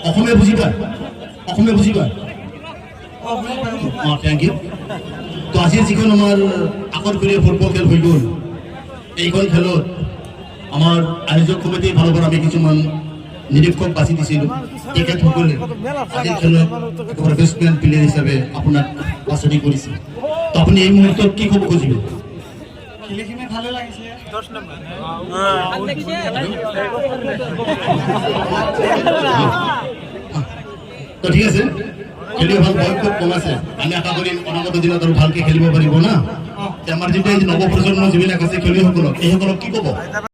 অসমীয়া বুজি পায়? অসমীয়া বুজি পায়? Thank you. তো আজিৰ যিখন আমাৰ আকৰ্ষণীয় ফুটবল খেল হৈ গ'ল, এইখন খেলত আমাৰ আয়োজক কমিটিৰ ফালৰ পৰা আমি কিছুমান নিৰীক্ষক বাছি দিছিলোঁ। তেখেতসকলে আজিৰ খেলত একেবাৰে বেষ্টমেন প্লেয়াৰ হিচাপে আপোনাক বাছনি কৰিছে। তো আপুনি এই মুহূৰ্তত কি ক'ব খুজিব? খেলিখিনি ভালে লাগিছে। 10 নম্বৰ তো ঠিক আছে, খেলিও ভাল, বয়স খুব কম আছে। আমি আশা কৰিম অনাগত দিনত আৰু ভালকৈ খেলিব পাৰিব না। আমাৰ যিটো নৱপ্ৰজন্ম যিবিলাক আছে খেলুৱৈসকলক, এইসকলক কি ক'ব?